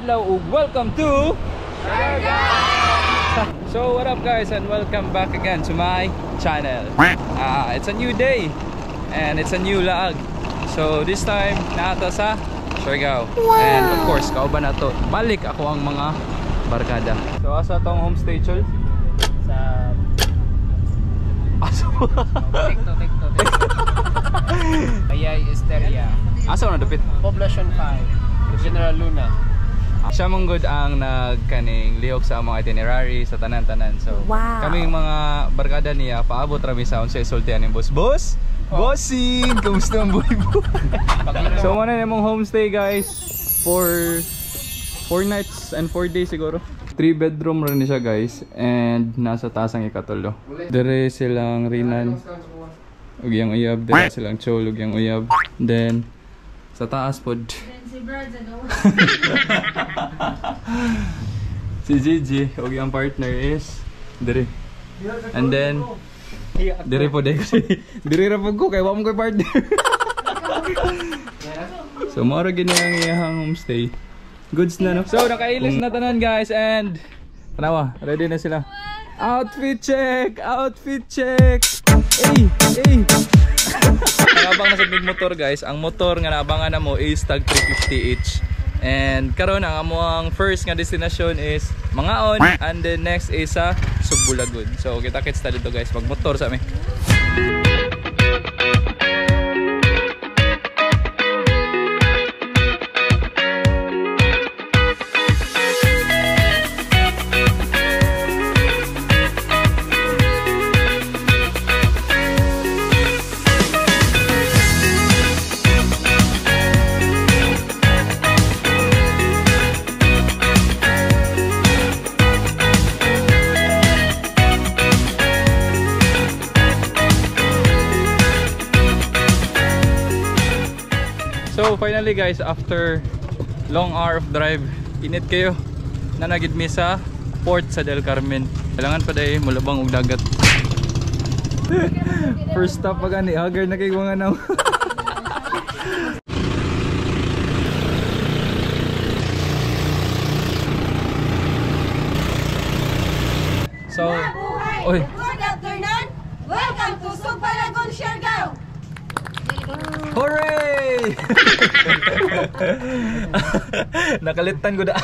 adlaw ug welcome to So what up guys, and welcome back again to my channel. It's a new day and it's a new vlog. So this time naata sa Siargao. And of course kauban nato balik ako ang mga barkada. So asa tong homestay chol? Sa Asa TikTok. Ayay Esteria. Asa na dapit? Poblacion 5. General Luna. Siya mong good ang nagkaning lihok sa mga itinerary sa tanan-tanan. So kami mga barkada niya paabot rami sa unsay sultihan ni boss. Boss! Bossing! Kamusta ang buhay mo? So muna na mong homestay guys for 4 nights and 4 days siguro. 3 bedroom rin siya guys and nasa taas ang ikatulo. Dere silang rinan ug yang uyab, dere silang chol ug yang uyab. Then sa taas pod si Gigi ug yang partner is dere. And then dere po dere ra pud ko kay wa mo koy partner. So mao ra gini ang iyang homestay. Goods na no. So nakailis na tanan guys and tanawa, ready na sila. Outfit check! Outfit check! Hey! Hey! Nangabang na sa big motor guys. Ang motor nga naabangan na mo is tag 350 each. And karon ang among first nga destination is Mangaon and then next is sa Subbulagon. So kita-kits ta dito guys, magmotor sa amin. So finally guys, after long hour of drive, init kayo na nagid mi sa port sa Del Carmen. Kailangan pa day mulabang og dagat. First stop pa gani, hagar na kay mga naw. So, oy. Good afternoon. Welcome to Subbulagon, Siargao. Hooray! Nakalitan ko da.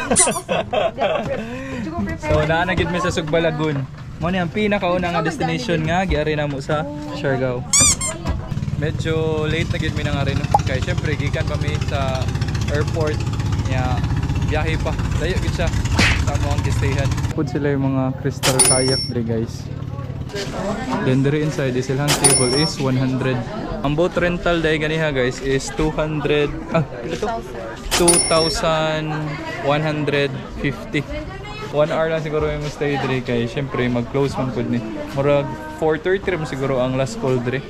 So naanagid mi sa Subbulagon. Mo ni ang pinakauna nga destination nga giari na mo sa Siargao. Medyo late na gid mi na nga rin kay syempre gikan pa mi sa airport nya biyahe pa. Dayo gid siya sa among gistayhan. Pud sila yung mga crystal kayak dre guys. Then there inside is silang table is 100. Ang boat rental day ganiha guys is 2,150. 1 hour lang siguro yung stay dre kay syempre mag-close man pud ni. Murag 4:30 ram siguro ang last call dre.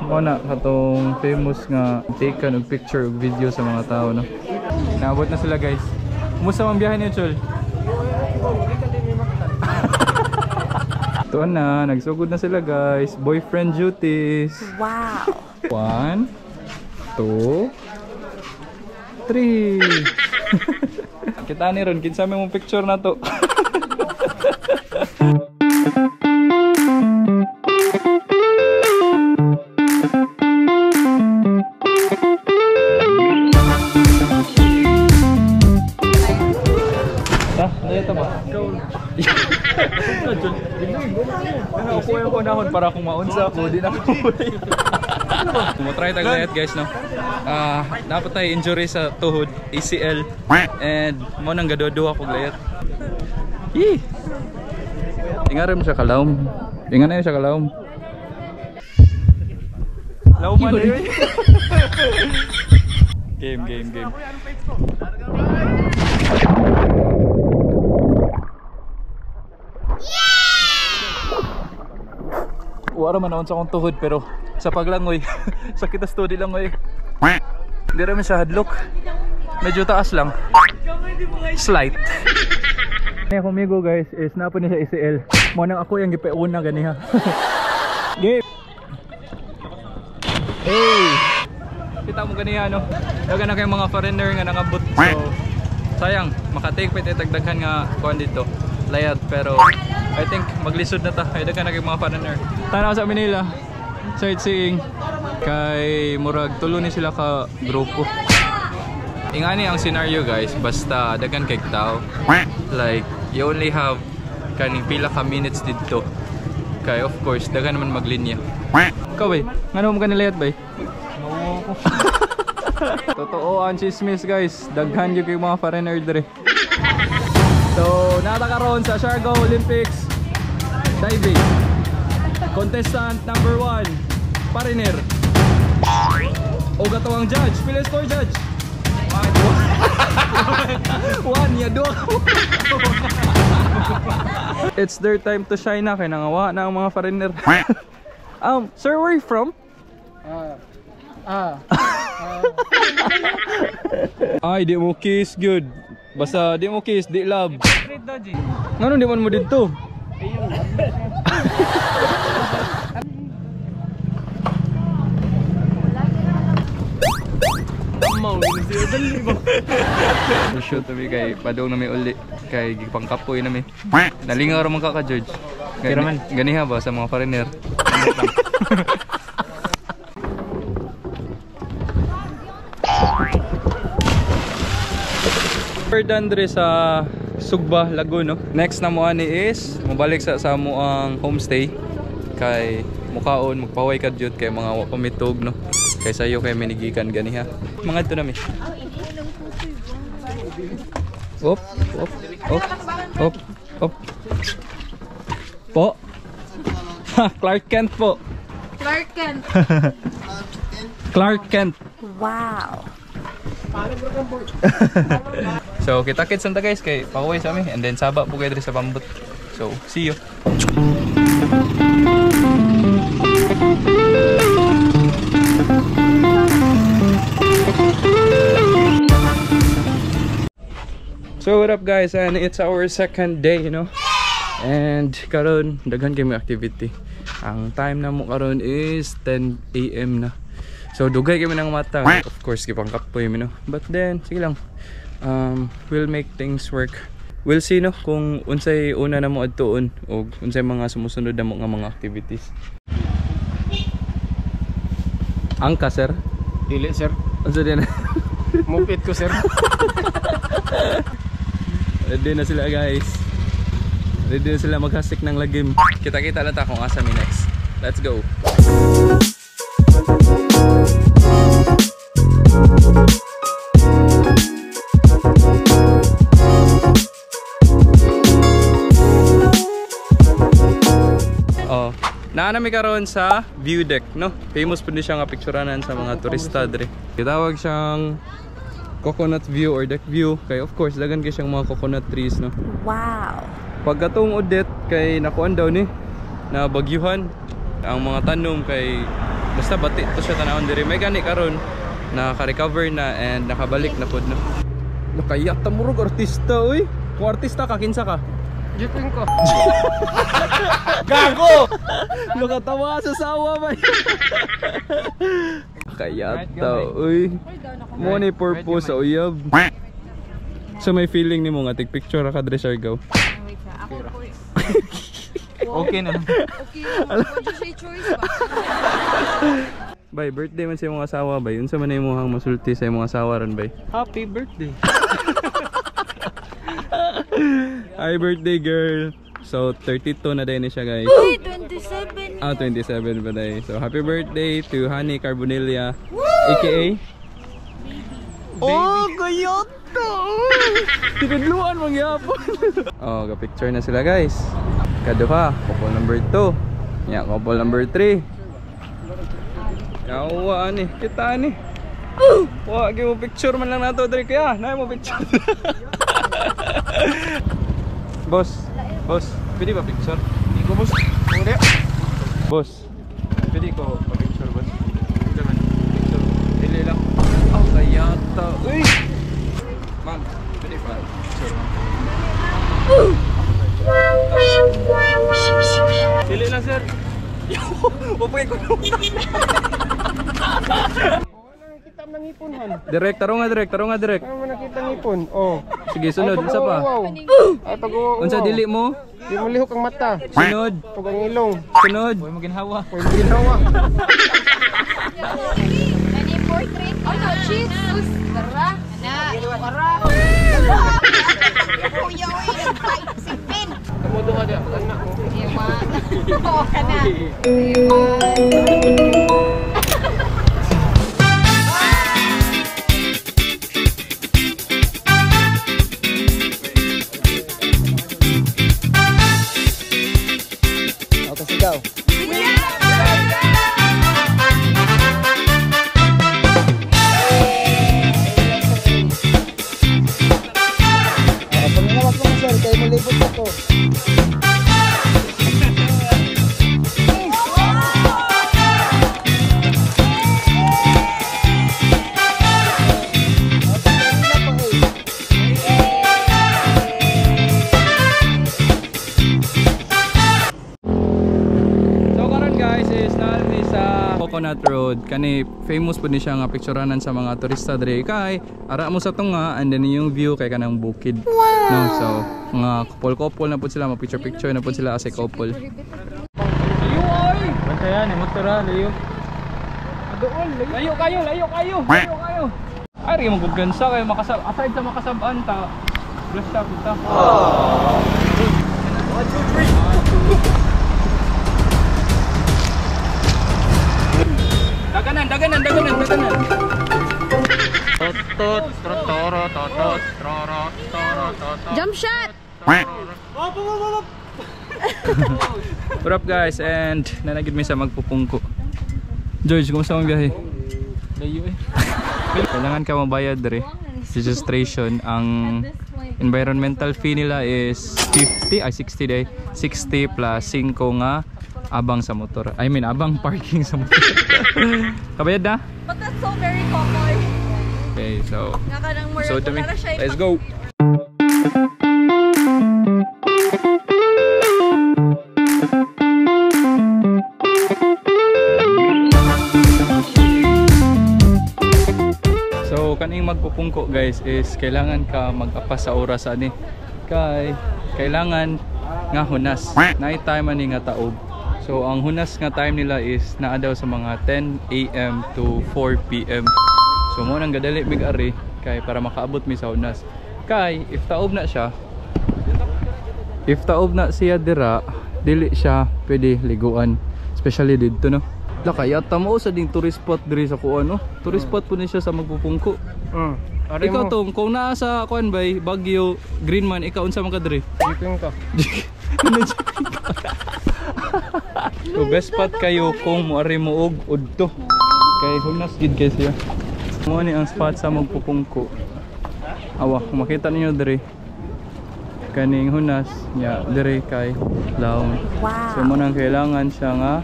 Mo na katong famous nga taken og picture og video sa mga tao no. Naabot na sila guys. Kumusta man biyahe niyo chol? Tuan na, nagsugod na sila guys. Boyfriend duties. Wow. 1, 2, 3. Kita ni ron, kinsa may mong picture na to. Dito ba? Naupuan ko nahon para kung maunsa ako, di na ako muli. Try taglayat guys no. Dapat tayo injury sa tuhod, ACL. And mo nang gadodo ako layat. Yee! Ingaram siya kalawm. Ingan na siya kalawm. Lawman na yun. Game. Wala man naon sa akong tuhod pero sa paglangoy sakit as tuhod langoy. Hindi rin siya hadlock. Medyo taas lang. Slight. Kaya kumigo guys is napo ni sa ACL. Mo nang ako yung gipauna ganiha. Game. Hey. Kita mo ganiha no. Daga na kay mga foreigner nga nangabot. So sayang makatake pa itagdaghan nga kuan dito layad, pero I think maglisod na ta ay daghan na kay mga foreigner. Tanaw sa Manila sightseeing kay murag tulo ni sila ka grupo. Ingani ang scenario guys, basta daghan kay tao, like you only have kaning pila ka minutes dito kay of course daghan naman maglinya. Ikaw bay, ngano mo kanilayat bay? Totoo ang chismis guys, daghan yung kay mga foreigner dre. So natakaroon sa Siargao Olympics diving contestant number 1 foreigner. O gato ang judge, pila score judge? 1 ya 2. It's their time to shine na kay nangawa na ang mga foreigner. Sir, where are you from? Ay, di mo kiss, good. Basta di mo kiss, di love. Ngano di man mo dito? Shoot to be kay padong na may uli kay gipangkapoy na may. Nalingaw ra man ka ka-judge. Ganiha ba sa mga foreigner? We're done dre sa Sugba, Lagoon, no? Next na mo ani is mabalik sa mo ang homestay kay mukaon magpaway ka jud kay mga wa pamitog, no? Kay sayo kay minigikan ganiha. Mga ito na mi. Op, op, op, op, op. Po. Clark Kent po. Clark Kent. Clark Kent. Wow. So kita-kits na guys kay pauwi sa amin and then saba po kayo dito sa Pambot. So see you. So what up guys, and it's our second day, you know. And karon daghan kay may activity. Ang time na mo karon is 10 AM na. So dugay kami ng mata. Of course gipangkap po yun, no? But then sige lang, we'll make things work. We'll see, no, kung unsay una na mo adtuon o unsay mga sumusunod na mo nga mga activities. Angka sir? Dili sir. Unsa din? Mupit ko sir. Ready na sila guys. Ready na sila maghasik ng lagim. Kita-kita lang ta kung asa mi next. Let's go. Oh, naanami karon sa view deck, no? Famous po din siya nga picturanan sa mga turista dre. Gitawag siyang coconut view or deck view kay of course dagan kay siyang mga coconut trees, no? Wow. Pagkatong udet kay nakuan daw ni na bagyuhan ang mga tanom kay basta bati to siya tanawon diri. May gani karon naka-recover na and nakabalik na pod, no? Nakaya ta murog artista oy. Kung artista ka kinsa ka? Jupin ko. Gago! Nakatawa sa sawa ba? Kaya ta oy. Mo ni purpose sa uyab. So may feeling ni mo nga tig picture ka dre Siargao. Okay na. Okay, what you say choice ba? Bay, birthday man sa imong asawa bay. Unsa man imong masulti sa imong asawa ron bay? Happy birthday. Happy birthday girl. So 32 na din ni siya guys. Uy, 27. 27 ba day. So happy birthday to Honey Carbonilla aka Oh, Coyote! tinudluan mong yapon. Oh, ka-picture na sila guys. Kaduha, couple number 2. Yeah, couple number 3. Yawa ani, kita ani. Wa gyud mo picture man lang nato diri kaya, na mo picture. Boss, pwede ba picture? Hindi ko boss. Pwede. Boss, pwede ko pa-picture boss? Pwede man, picture. Dili lang. Oh, kayata. Uy! Ma'am, pwede pa picture ma'am. Dili lang sir. Upay ko. Kita nang ipunhan. Direct, taro nga direct. Ano man kita ngipon. Oh. Sige, sunod. Isa pa. Ay pag-uwaw. Unsa dili mo? Di mo lihok ang mata. Sunod. Pag ang ilong. Sunod. Huwag maginhawa. Huwag maginhawa. Any portrait? Oh no, Jesus! Tara! Na! Tara! Kuya, uy! Nag-fight si Pin! Kamudo ka dyan. Anak mo. Iwan! Oo ka na! Iwan! Coconut Road kani famous po ni siya nga pictureanan sa mga turista diri kay ara mo sa tunga and then yung view kay kanang bukid. No, so mga couple na po sila mag-picture na po sila as a couple. Layo ay! Bantayan eh, motora, layo. Doon, layo kayo. Ay, rin mo guggansa kay aside sa makasabaan ta. Bless siya kita. 1, 2, 3. Daganan. Jump shot! What up guys, and nanagid mi sa magpupungko. George, kumusta mong biyahe? Layo eh. Kailangan ka mabayad dre. Registration. Ang environmental fee nila is 60 day. 60 plus 5 nga abang sa motor. I mean, abang parking sa motor. Kabayad na? But that's so very common. Okay, so So to me, let's go! So, kaning magpupungko guys is kailangan ka mag-apas sa oras ani. Kay kailangan nga hunas. Night time ani nga taob. So ang hunas nga time nila is naa daw sa mga 10 AM to 4 PM. So mo nang gadali mig ari kay para makaabot mi sa hunas. Kay if taob na siya dira, dili siya pwede liguan, especially didto no. La kaya tamo sa ding tourist spot diri sa kuan no. Tourist spot po ni siya sa magpupungko. Ikaw tong kung naa sa kuan bay Baguio, Greenman, ikaw unsa man ka diri? Ipin ka. So best spot kayo kung moari mo og udto. Kay hunas gid kay siya. Mo ni ang spot sa magpupungko. Awa, kung makita ninyo diri. Kaning hunas nya diri kay laom. Wow. So mo nang kailangan siya nga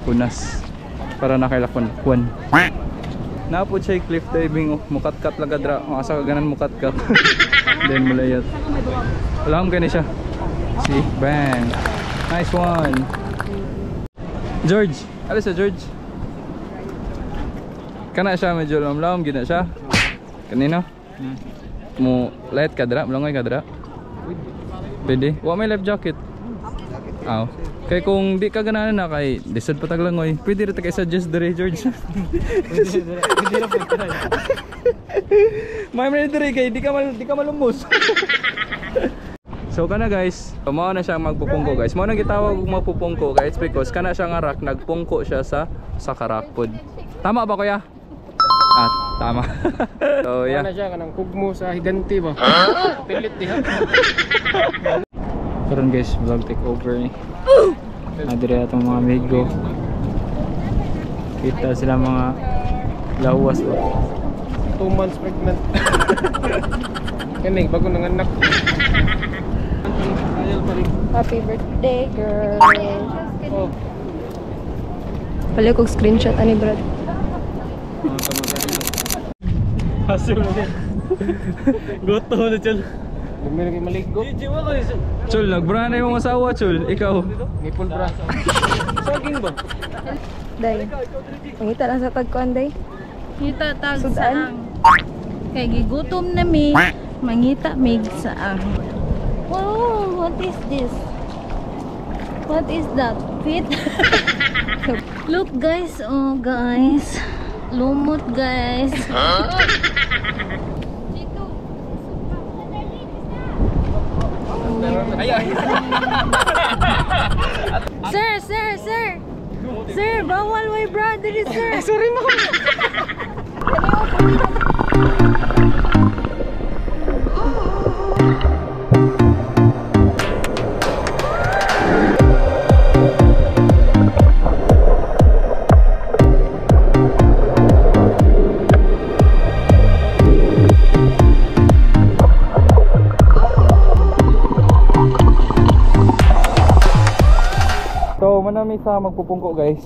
hunas para nakailakon kuan. Napod siya cliff diving, mukat-kat lang kadra. Asa ka ganan mukat-kat. Then mulayat. Alam ka ni siya. See, bang. Nice one. George, alis sa George. Kana siya medyo lamlam gina siya. Kanino? Mo light kadra, mlangoy kadra. Pwede. Wa may life jacket. Aw. Kay kung di ka ganahan na kay desod pa taglangoy, pwede ra ta kay suggest dire George. Hindi na po try. May man dire kay di ka malumos. So kana guys, mao na siya magpupungko guys. Mao nang gitawag og magpupungko guys because kana siya nga rock nagpungko siya sa karakpod. Tama ba kuya? Ah, tama. So yeah. Ano siya kanang kugmo sa higanti ba? Pilit diha. Karon guys, vlog take over ni. Adire atong mga amigo. Kita sila mga lawas ba. 2 months pregnant. Kaning bago nanganak. Happy birthday, girl. Oh. Pala kong screenshot ani Brad. Hasil na din. Goto na chul. Bumili kay maligo. Chul, nagbra na yung asawa, Chul. Ikaw. Nipol bra. Saging ba? Day. Pangita lang sa tagkuan, Day. Kita tag Sudan? Kay gigutom na mi. Mangita mig sa wow, what is this? What is that? Fit? Look guys, oh guys. Lumot guys. Sir, sir, sir. Sir, bawal way brother, sir. Sorry mo. So manami sa magpupungko guys.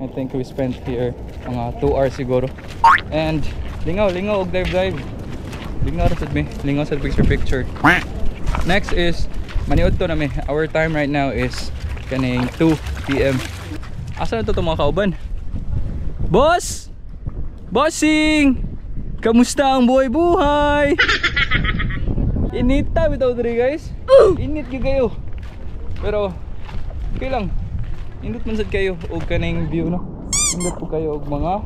I think we spent here mga 2 hours siguro. And lingaw og dive. Lingaw sa picture. Next is maniud to nami. Our time right now is kaning 2 PM. Asa na to mga kauban? Boss! Bossing! Kamusta ang buhay? Inita bitaw diri guys. Init gyud kayo. Pero okay lang. Indot man sad kayo og kaning view no. Indot po kayo og mga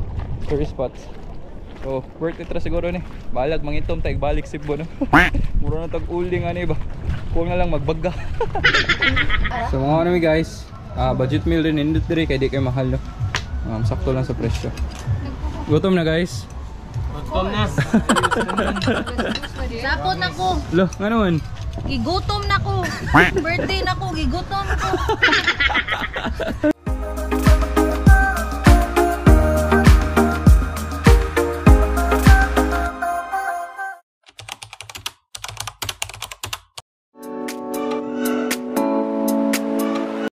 tourist spots. So, worth it ra siguro ni. Balag mangitom tay balik Cebu no. Mura na tag uling ani ba. Kuha na lang magbaga. So mga nami guys, budget meal din indot diri kay di kay mahal no. Sakto lang sa presyo. Gutom na guys. Gutom na. Sapot na ko. Lo, nga naman. Gigutom na ko. Birthday na ko, gigutom ko.